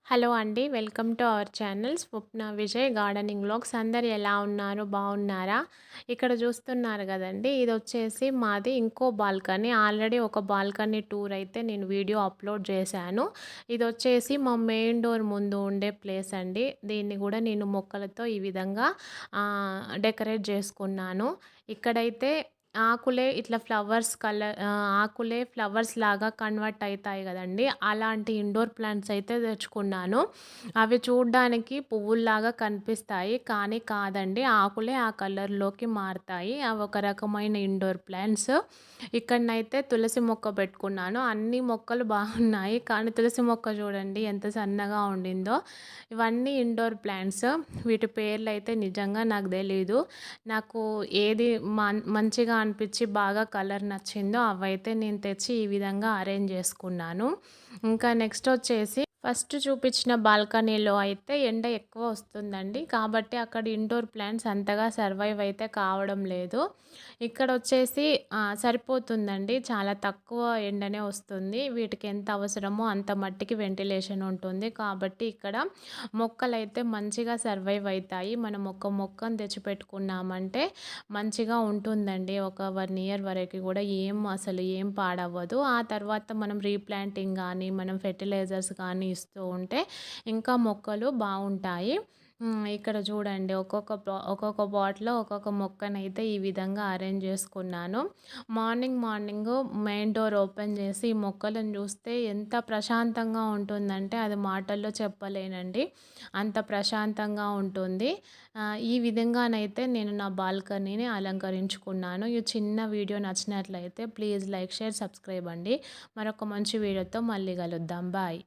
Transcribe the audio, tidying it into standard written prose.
Hello అండి. Welcome to our channel Swapna Vijay gardening vlogs. అందరు ఎలా ఉన్నారు? బాగున్నారా? ఇక్కడ చూస్తున్నారు కదండీ! ఇదొచ్చేసి మాది ఇంకో బాల్కనీ. ఆల్రెడీ ఒక బాల్కనీ టూర్ అయితే నేను వీడియో అప్లోడ్ చేశాను. ఇదొచ్చేసి మా మెయిన్ డోర్ ముందు ఉండే ప్లేస్ అండి. దీన్ని కూడా నేను మొక్కలతో ఈ విధంగా డెకరేట్ చేసుకున్నాను. ఇక్కడైతే ఆకులే ఇట్లా ఆకులే ఫ్లవర్స్ లాగా కన్వర్ట్ అయితాయి కదండీ! అలాంటి ఇండోర్ ప్లాంట్స్ అయితే తెచ్చుకున్నాను. అవి చూడ్డానికి పువ్వుల్లాగా కనిపిస్తాయి. కానీ కాదండి. ఆకులే ఆ కలర్‌లోకి మారతాయి. అవి ఒక రకమైన ఇండోర్ ప్లాంట్స్. ఇక్కడనైతే తులసి మొక్క పెట్టుకున్నాను. అన్ని మొక్కలు బాగున్నాయి. కానీ తులసి మొక్క చూడండి ఎంత సన్నగా ఉండిందో. ఇవన్నీ ఇండోర్ ప్లాంట్స్. వీటి పేర్లయితే నిజంగా నాకు తెలీదు. నాకు ఏది మంచిగా అనిపించి బాగా కలర్ నచ్చిందో అవైతే నేను తెచ్చి ఈ విధంగా అరేంజ్ చేసుకున్నాను. ఇంకా నెక్స్ట్ వచ్చేసి ఫస్ట్ చూపించిన బాల్కనీలో అయితే ఎండ ఎక్కువ వస్తుందండి. కాబట్టి అక్కడ ఇండోర్ ప్లాంట్స్ అంతగా సర్వైవ్ అయితే కావడం లేదు. ఇక్కడ వచ్చేసి సరిపోతుందండి. చాలా తక్కువ ఎండనే వస్తుంది. వీటికి ఎంత అవసరమో అంత మట్టికి వెంటిలేషన్ ఉంటుంది. కాబట్టి ఇక్కడ మొక్కలైతే మంచిగా సర్వైవ్ అవుతాయి. మనం ఒక మొక్కను తెచ్చిపెట్టుకున్నామంటే మంచిగా ఉంటుందండి. ఒక 1 ఇయర్ వరకు కూడా అసలు ఏం పాడవ్వదు. ఆ తర్వాత మనం రీప్లాంటింగ్ కానీ, మనం ఫెర్టిలైజర్స్ కానీ ఇస్తూ ఉంటే ఇంకా మొక్కలు బాగుంటాయి. ఇక్కడ చూడండి ఒక్కొక్క పాట్‌లో ఒక్కొక్క మొక్కనైతే ఈ విధంగా అరేంజ్ చేసుకున్నాను. మార్నింగ్ మెయిన్ డోర్ ఓపెన్ చేసి ఈ మొక్కలను చూస్తే ఎంత ప్రశాంతంగా ఉంటుందంటే అది మాటల్లో చెప్పలేనండి. అంత ప్రశాంతంగా ఉంటుంది. ఈ విధంగానైతే నేను నా బాల్కనీని అలంకరించుకున్నాను. ఈ చిన్న వీడియో నచ్చినట్లయితే ప్లీజ్ లైక్, షేర్, సబ్స్క్రైబ్ అండి. మరొక మంచి వీడియోతో మళ్ళీ కలుద్దాం. బాయ్.